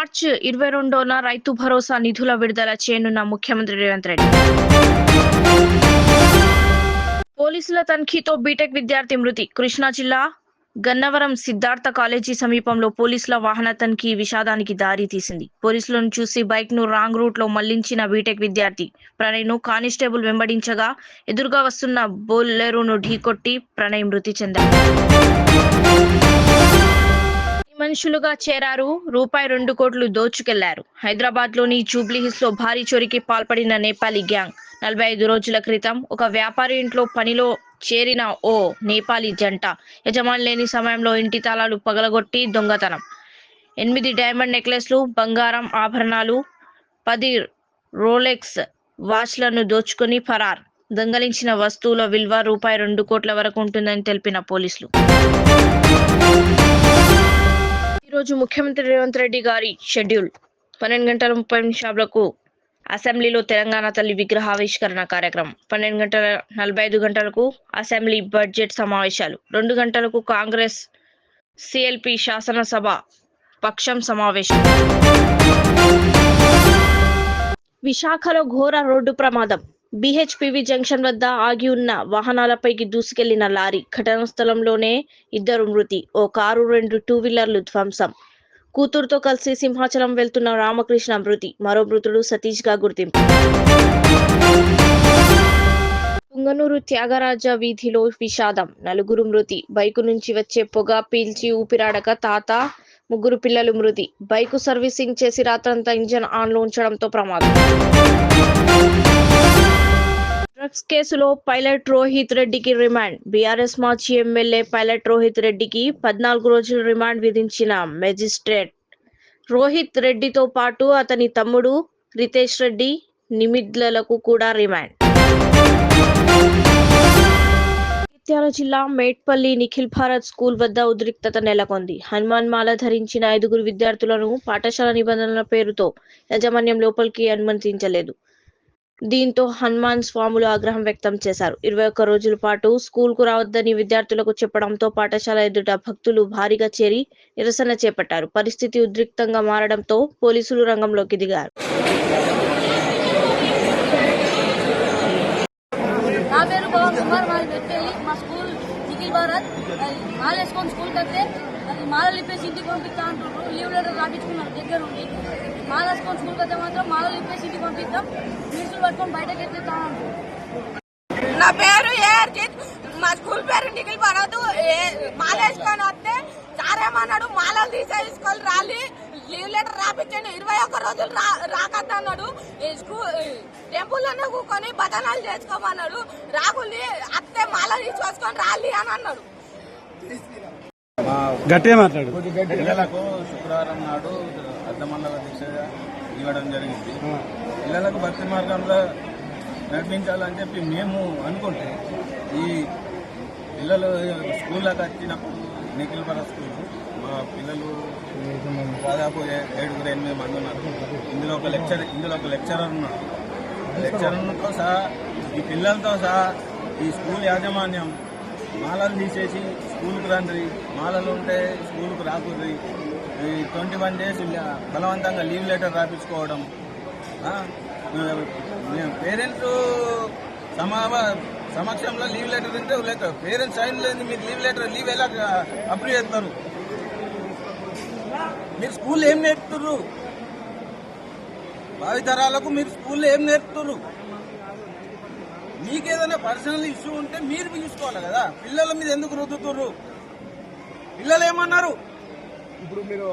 మార్చి 22న రైతు భరోసా నిధుల విడుదల చేయనున్న ముఖ్యమంత్రి రేవంత్ రెడ్డి. పోలీసుల తనిఖీతో బీటెక్ విద్యార్థి మృతి. కృష్ణా జిల్లా గన్నవరం సిద్ధార్థ కాలేజీ సమీపంలో పోలీసుల వాహన తనిఖీ విషాదానికి దారి తీసింది. పోలీసులను చూసి బైక్ ను రాంగ్ రూట్ లో మళ్లించిన బీటెక్ విద్యార్థి ప్రణయ్ ను కానిస్టేబుల్ వెంబడించగా ఎదురుగా వస్తున్న బోలెరోను ఢీకొట్టి ప్రణయ్ మృతి చెందారు. మనుషులుగా చేరారు. రూపాయి 2 కోట్లు దోచుకెళ్లారు. హైదరాబాద్ లోని జూబ్లీహిల్స్ లో భారీ చోరీకి పాల్పడిన నేపాలీ గ్యాంగ్. 45 రోజుల క్రితం ఒక వ్యాపారి ఇంట్లో పనిలో చేరిన ఓ నేపాలీ జంట యజమాని లేని సమయంలో ఇంటి తాళాలు పగలగొట్టి దొంగతనం. 8 డైమండ్ నెక్లెస్లు, బంగారం ఆభరణాలు, 10 రోలెక్స్ వాచ్లను దోచుకుని ఫరార్. దొంగలించిన వస్తువుల విలువ రూపాయి 2 కోట్ల వరకు ఉంటుందని తెలిపిన పోలీసులు. ఈరోజు ముఖ్యమంత్రి రేవంత్ రెడ్డి గారి షెడ్యూల్ 12:30 అసెంబ్లీలో తెలంగాణ తల్లి విగ్రహావిష్కరణ కార్యక్రమం. 12:45 అసెంబ్లీ బడ్జెట్ సమావేశాలు. 2 గంటలకు కాంగ్రెస్ సిఎల్పి శాసనసభ పక్షం సమావేశం. విశాఖలో ఘోర రోడ్డు ప్రమాదం. బిహెచ్పివి జంక్షన్ వద్ద ఆగి ఉన్న వాహనాలపైకి దూసుకెళ్లిన లారీ. ఘటనా స్థలంలోనే 2 మృతి. ఓ కారు, 2 టూ-వీలర్లు ధ్వంసం. కూతురుతో కలిసి సింహాచలం వెళ్తున్న రామకృష్ణ మృతి. మరో మృతుడు సతీష్ గా గుర్తింపు. పుంగనూరు త్యాగరాజ వీధిలో విషాదం. 4 మృతి. బైకు నుంచి వచ్చే పొగ పీల్చి ఊపిరాడక తాత, 3 పిల్లలు మృతి. బైకు సర్వీసింగ్ చేసి రాత్రంతా ఇంజన్ ఆన్లో ఉంచడంతో ప్రమాదం. డ్రగ్స్ కేసులో పైలట్ రోహిత్ రెడ్డికి రిమాండ్. బీఆర్ఎస్ మాజీ ఎమ్మెల్యే పైలట్ రోహిత్ రెడ్డికి 14 రోజుల రిమాండ్ విధించిన మెజిస్ట్రేట్. రోహిత్ రెడ్డితో పాటు అతని తమ్ముడు రితేష్ రెడ్డి, నిమిద్లకు కూడా రిమాండ్. జగిత్యాల జిల్లా మేడ్పల్లి నిఖిల్ భారత్ స్కూల్ వద్ద ఉద్రిక్తత నెలకొంది. హనుమాన్ మాల ధరించిన 5 విద్యార్థులను పాఠశాల నిబంధనల పేరుతో యాజమాన్యం లోపలికి అనుమతించలేదు. దీంతో హనుమాన్ స్వాములు ఆగ్రహం వ్యక్తం చేశారు. 21 రోజుల పాటు స్కూల్ కు రావద్దని విద్యార్థులకు చెప్పడంతో పాఠశాల ఎదుట భక్తులు భారీగా చేరి నిరసన చేపట్టారు. పరిస్థితి ఉద్రిక్తంగా మారడంతో పోలీసులు రంగంలోకి దిగారు. నా పేరు పవన్ కుమార్. మాది మెట్పల్లి. మా స్కూల్ నిఖిల్ భారత్. మాల వేసుకొని స్కూల్కి వస్తే అది మాలలు ఇప్పేసి ఇంటికి పంపిస్తా అంటున్నారు. లీవ్ లెటర్ రాపించుకున్నారు దగ్గర ఉండి. మాల వేసుకొని స్కూల్కి వస్తే మాత్రం మాలలు ఇప్పేసి ఇంటికి పంపిస్తాం, మీసులు పట్టుకొని బయటకు ఎత్తుతా అంటారు. నా పేరు ఏర్జిత్. మా స్కూల్ పేరు నిఖిల్ భారత్. మాల వేసుకొని వస్తే చారేమన్నాడు, మాలలు తీసేసుకొని రాలి లీవ్ లెటర్ రాపించండి, 21 రోజులు రాకద్దన్నాడు. టెంపుల్లోనే కూకొని భజనాలు చేసుకోమన్నాడు. రాకుల్ని అత్తే మాల తీసుకొని రాలి అని అన్నాడు. గట్టిగా మాట్లాడు. పిల్లలకు శుక్రవారం నాడు అర్ధమండల దీక్ష ఇవ్వడం జరిగింది. పిల్లలకు భక్తి మార్గంలో నడిపించాలని చెప్పి మేము అనుకుంటే ఈ పిల్లలు స్కూల్లోకి వచ్చినప్పుడు నిఖిల్ భారత్ స్కూల్ మా పిల్లలు దాదాపు 7-8 మంది ఉన్నారు. ఇందులో ఒక లెక్చరర్ ఉన్నారు. లెక్చరర్తో సహా ఈ పిల్లలతో సహా ఈ స్కూల్ యాజమాన్యం మాలలు తీసేసి స్కూల్కి రండి, మాలలు ఉంటే స్కూల్కి రాకూడదు, 21 డేస్ బలవంతంగా లీవ్ లెటర్ రాపించుకోవడం. పేరెంట్స్ సమక్షంలో లీవ్ లెటర్ ఉంటే లేక పేరెంట్స్ సైన్ లేదు, మీరు లీవ్ ఎలా అప్రూవ్ చేస్తారు? మీరు స్కూల్ ఏం నేర్పుతున్నారు? భావితరాలకు మీరు స్కూల్లో ఏం నేర్పుతున్నారు? మీకేదైనా పర్సనల్ ఇష్యూ ఉంటే మీరు చూసుకోవాలి కదా. పిల్లల మీద ఎందుకు రుద్దుతున్నారు? పిల్లలు ఏమన్నారు? ఇప్పుడు మీరు